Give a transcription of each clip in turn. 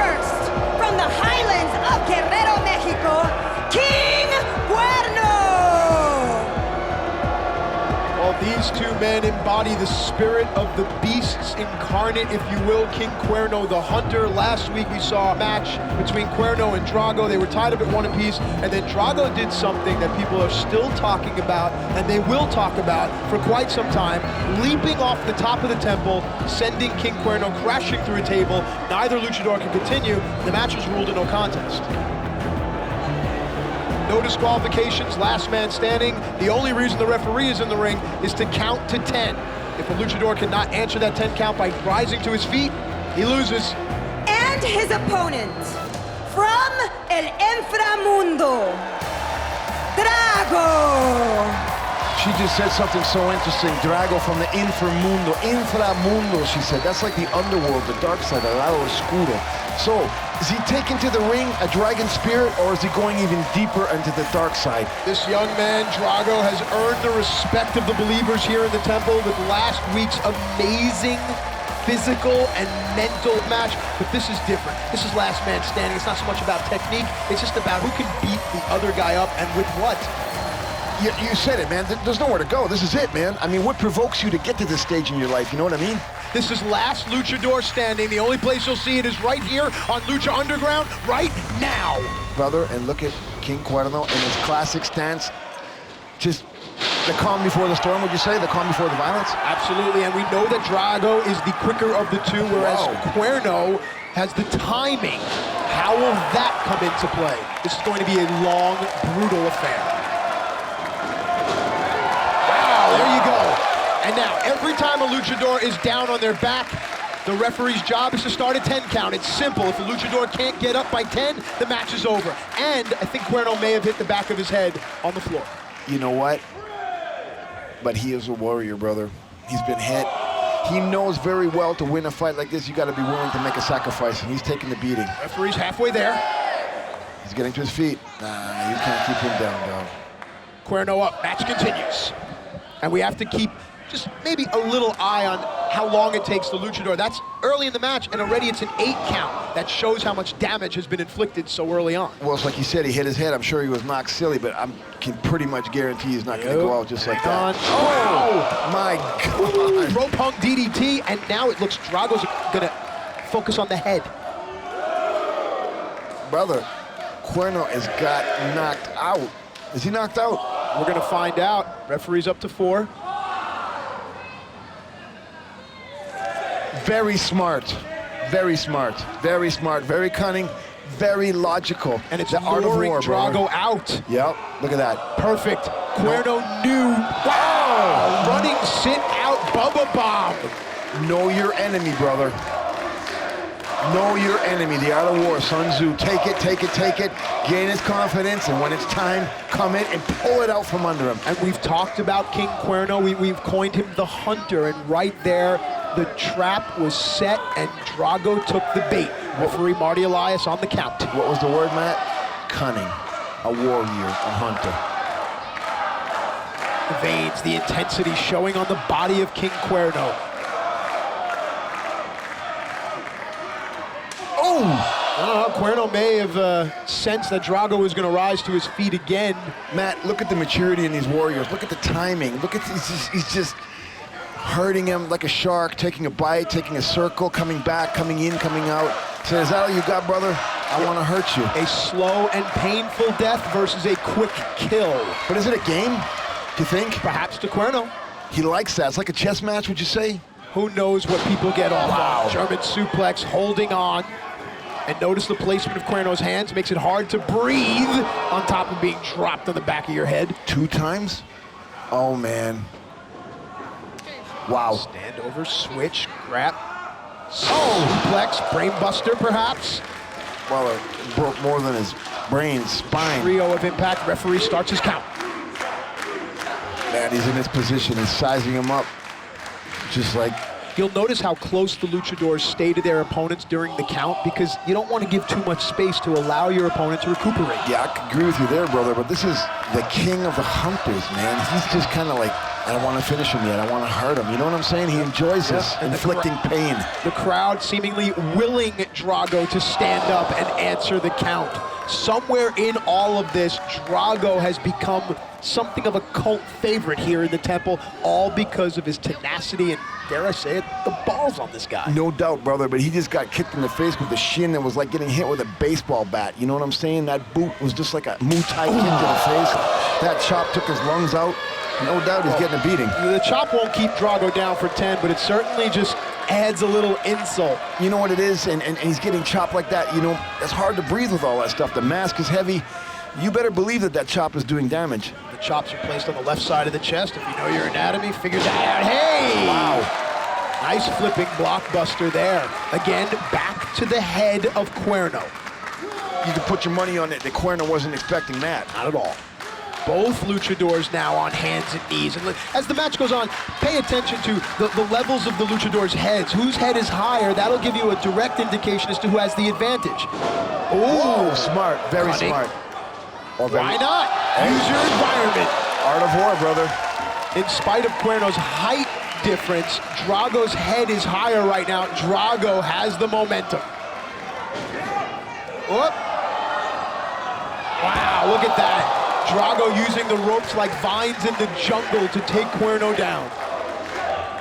first, from the highlands of Guerrero, Mexico, King Cuerno! Well, these two men embody the spirit of the beasts incarnate, if you will. King Cuerno, the hunter. Last week we saw a match between Cuerno and Drago. They were tied up at one apiece, and then Drago did something that people are still talking about, and they will talk about for quite some time, leaping off the top of the temple, sending King Cuerno crashing through a table. Neither luchador can continue. The match was ruled a no contest. No disqualifications, last man standing. The only reason the referee is in the ring is to count to 10. If a luchador cannot answer that 10 count by rising to his feet, he loses. And his opponent, from El Inframundo, Drago. She just said something so interesting. Drago from the Inframundo. Inframundo, she said. That's like the underworld, the dark side, el lado oscuro. So, is he taking to the ring a dragon spirit, or is he going even deeper into the dark side? This young man, Drago, has earned the respect of the believers here in the temple with last week's amazing physical and mental match, but this is different. This is last man standing. It's not so much about technique, it's just about who can beat the other guy up and with what. You said it, man. There's nowhere to go. This is it, man. I mean, what provokes you to get to this stage in your life? You know what I mean? This is last luchador standing. The only place you'll see it is right here on Lucha Underground, right now. Brother, and look at King Cuerno in his classic stance. Just the calm before the storm, would you say? The calm before the violence? Absolutely, and we know that Drago is the quicker of the two, whereas Cuerno has the timing. How will that come into play? This is going to be a long, brutal affair. There you go. And now, every time a luchador is down on their back, the referee's job is to start a 10 count. It's simple. If the luchador can't get up by 10, the match is over. And I think Cuerno may have hit the back of his head on the floor. You know what? But he is a warrior, brother. He's been hit. He knows very well to win a fight like this, you got to be willing to make a sacrifice, and he's taking the beating. Referee's halfway there. He's getting to his feet. Nah, you can't keep him down, dog. Cuerno up. Match continues. And we have to keep just maybe a little eye on how long it takes the luchador. That's early in the match, and already it's an 8 count. That shows how much damage has been inflicted so early on. Well, it's like you said, he hit his head. I'm sure he was knocked silly, but I can pretty much guarantee he's not going to go out just like that. Oh, my God. Rope hung DDT, and now it looks Drago's going to focus on the head. Brother, Cuerno has got knocked out. Is he knocked out? We're going to find out. Referee's up to 4. Very smart, very smart, very smart, very cunning, very logical. And it's the art of war, Drago out. Yep, look at that. Perfect. Cuerno knew. Wow! Running sit out Bubba Bomb. Know your enemy, brother. Know your enemy, the art of war, Sun Tzu. Take it, take it, take it. Gain his confidence, and when it's time, come in and pull it out from under him. And we've talked about King Cuerno. We've coined him the hunter, and right there, the trap was set, and Drago took the bait. Referee Marty Elias on the count. What was the word, Matt? Cunning, a warrior, a hunter. The veins, the intensity showing on the body of King Cuerno. Oh! Cuerno may have sensed that Drago was going to rise to his feet again. Matt, look at the maturity in these warriors. Look at the timing. Look at he's just hurting him like a shark, taking a bite, taking a circle, coming back, coming in, coming out. So is that all you got, brother? I want to hurt you. A slow and painful death versus a quick kill. But is it a game, do you think? Perhaps to Cuerno. He likes that. It's like a chess match, would you say? Who knows what people get off on. German suplex, holding on. And notice the placement of Cuerno's hands makes it hard to breathe on top of being dropped on the back of your head. 2 times? Oh, man. Wow. Stand over, switch, grab. Suplex, brain buster perhaps. Well, it broke more than his brain, spine. Trio of impact, referee starts his count. Man, he's in this position, he's sizing him up. Just like You'll notice how close the luchadors stay to their opponents during the count because you don't want to give too much space to allow your opponent to recuperate. Yeah, I could agree with you there, brother, but this is the king of the hunters, man. He's just kind of like, I don't want to finish him yet. I want to hurt him. You know what I'm saying? He enjoys this, inflicting pain. The crowd seemingly willing Drago to stand up and answer the count. Somewhere in all of this, Drago has become something of a cult favorite here in the temple, all because of his tenacity and, dare I say it, the balls on this guy. No doubt, brother, but he just got kicked in the face with a shin that was like getting hit with a baseball bat. You know what I'm saying? That boot was just like a Muay Thai kick to the face. That chop took his lungs out. No doubt he's getting a beating. The chop won't keep Drago down for 10, but it certainly just adds a little insult. You know what it is? And he's getting chopped like that. You know, it's hard to breathe with all that stuff. The mask is heavy. You better believe that that chop is doing damage. The chops are placed on the left side of the chest. If you know your anatomy, figure that out. Hey! Wow. Nice flipping blockbuster there. Again, back to the head of Cuerno. You can put your money on it. The Cuerno wasn't expecting that. Not at all. Both luchadors now on hands and knees. And as the match goes on, pay attention to the levels of the luchadors' heads. Whose head is higher, that'll give you a direct indication as to who has the advantage. Oh, smart. Very Cunning. smart. Why not? Use your environment. Art of war, brother. In spite of Cuerno's height difference, Drago's head is higher right now. Drago has the momentum. Whoop. Wow, look at that. Drago using the ropes like vines in the jungle to take Cuerno down.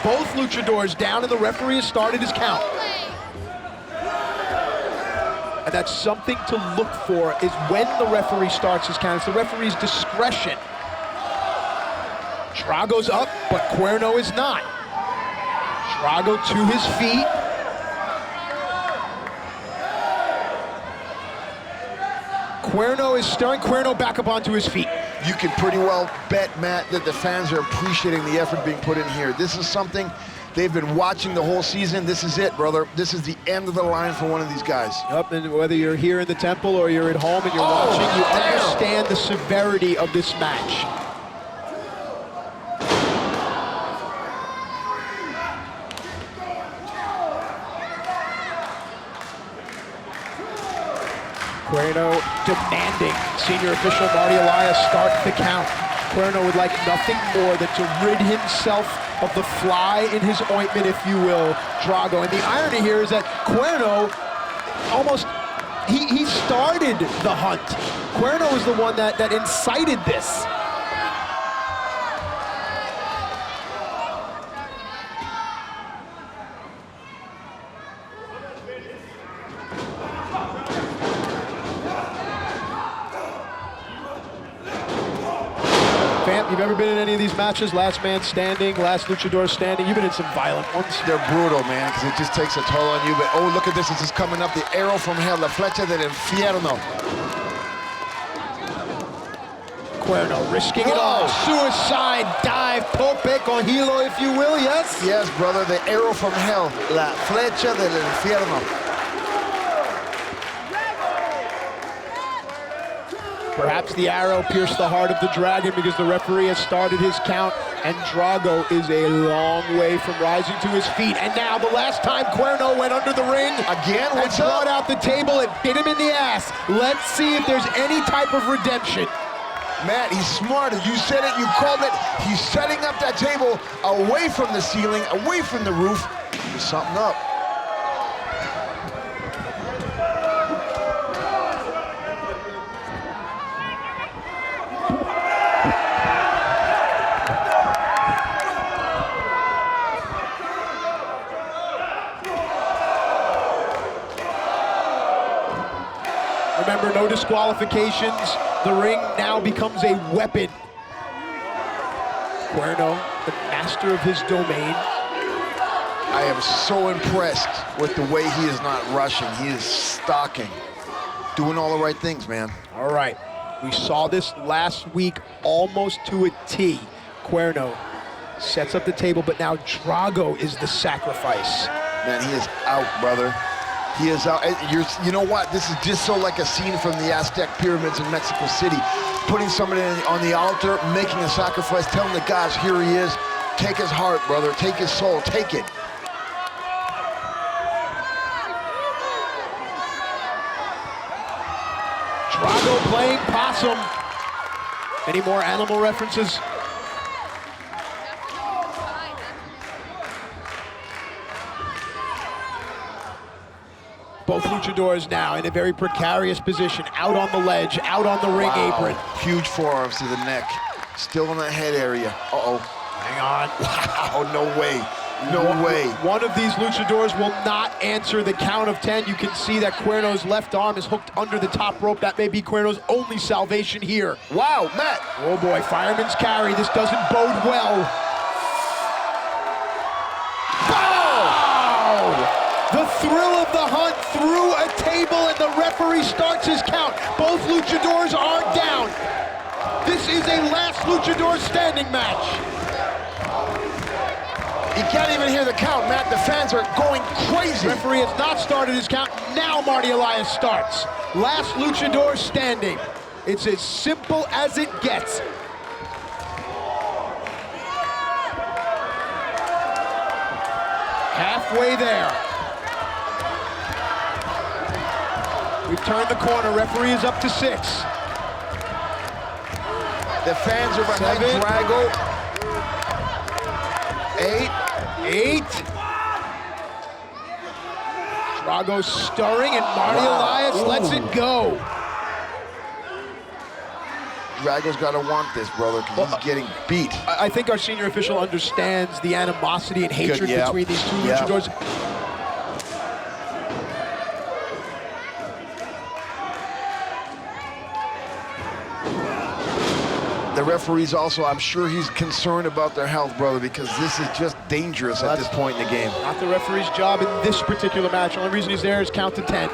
Both luchadors down, and the referee has started his count. And that's something to look for, is when the referee starts his count. It's the referee's discretion. Drago's up, but Cuerno is not. Drago to his feet. Cuerno is stirring Cuerno back up onto his feet. You can pretty well bet, Matt, that the fans are appreciating the effort being put in here. This is something they've been watching the whole season. This is it, brother. This is the end of the line for one of these guys. Yep, and whether you're here in the temple or you're at home and you're watching, you understand the severity of this match. Cuerno demanding senior official Marty Elias start the count. Cuerno would like nothing more than to rid himself of the fly in his ointment, if you will, Drago. And the irony here is that Cuerno almost, he started the hunt. Cuerno was the one that incited this. You've ever been in any of these matches? Last man standing, last luchador standing. You've been in some violent ones. They're brutal, man, because it just takes a toll on you. But oh, look at this. This is coming up. The arrow from hell, la flecha del infierno. Cuerno risking it all. Suicide dive, tope con hilo, if you will, yes? Yes, brother. The arrow from hell, la flecha del infierno. Perhaps the arrow pierced the heart of the dragon because the referee has started his count, and Drago is a long way from rising to his feet. And now, the last time Cuerno went under the ring, again, and brought out the table, it bit him in the ass. Let's see if there's any type of redemption. Matt, he's smart. You said it, you called it. He's setting up that table away from the ceiling, away from the roof. There's something up. Remember, no disqualifications. The ring now becomes a weapon. Cuerno, the master of his domain. I am so impressed with the way he is not rushing. He is stalking, doing all the right things, man. All right, we saw this last week almost to a T. Cuerno sets up the table, but now Drago is the sacrifice. Man, he is out, brother. He is out. You know what? This is just so like a scene from the Aztec pyramids in Mexico City. Putting somebody on the altar, making a sacrifice, telling the gods, here he is. Take his heart, brother. Take his soul. Take it. Drago playing possum. Any more animal references? Both luchadors now in a very precarious position, out on the ledge, out on the ring apron. Huge forearms to the neck, still in the head area. Uh-oh. Hang on. Wow, no way. No way. One of these luchadors will not answer the count of 10. You can see that Cuerno's left arm is hooked under the top rope. That may be Cuerno's only salvation here. Wow, Matt. Oh boy, fireman's carry. This doesn't bode well. Bow! The thrill of the hunt through a table, and the referee starts his count. Both luchadors are down. This is a last luchador standing match. You can't even hear the count, Matt. The fans are going crazy. The referee has not started his count. Now Marty Elias starts. Last luchador standing. It's as simple as it gets. Halfway there. We've turned the corner. Referee is up to 6. The fans are behind 7. Drago. 8. Drago stirring, and Marty Elias lets it go. Drago's got to want this, brother, because he's getting beat. I think our senior official understands the animosity and hatred between these two luchadors. The referee's also, I'm sure he's concerned about their health, brother, because this is just dangerous at this point in the game. Not the referee's job in this particular match. The only reason he's there is count to 10.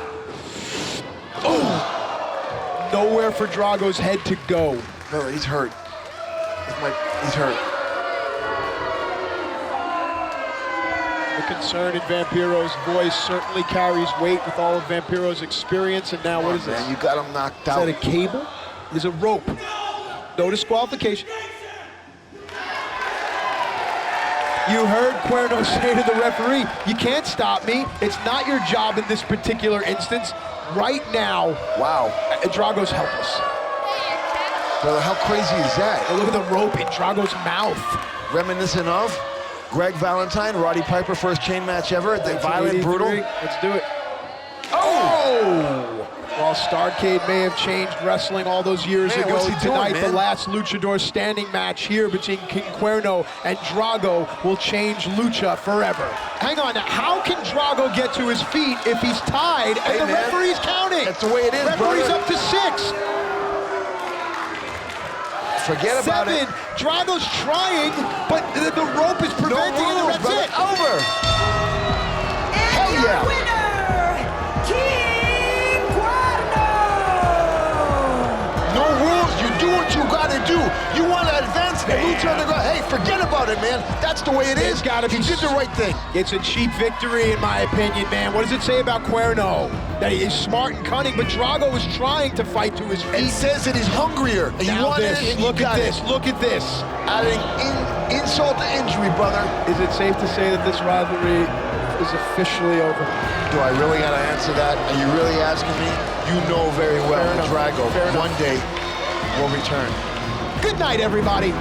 Oh! Nowhere for Drago's head to go. Brother, he's hurt. He's hurt. The concern in Vampiro's voice certainly carries weight with all of Vampiro's experience. And now, what is this? Man, you got him knocked out. Is that a cable? There's a rope. No disqualification. You heard Cuerno say to the referee, you can't stop me. It's not your job in this particular instance. Right now, wow, Drago's helpless. Brother, how crazy is that? And look at the rope in Drago's mouth. Reminiscent of Greg Valentine, Roddy Piper, first chain match ever. The violent, brutal. Let's do it. Oh! While Starrcade may have changed wrestling all those years ago, tonight the last luchador standing match here between King Cuerno and Drago will change lucha forever. Hang on, now, how can Drago get to his feet if he's tied and the referee's counting? That's the way it is, referee's brother. Up to 6. Forget about 7. Drago's trying, but the rope is preventing it, and that's it. Over. Hell yeah. Winner, King Cuerno. No rules, you do what you gotta do. You wanna advance the Lucha Underground, hey, forget about it, man. That's the way it is. He did the right thing. It's a cheap victory, in my opinion, man. What does it say about Cuerno? That he is smart and cunning, but Drago was trying to fight to his feet. It says that he's hungrier. And you want it, and look at this, look at this. Adding insult to injury, brother. Is it safe to say that this rivalry is officially over? Do I really gotta answer that? Are you really asking me? You know very well that Drago one day will return. Good night, everybody.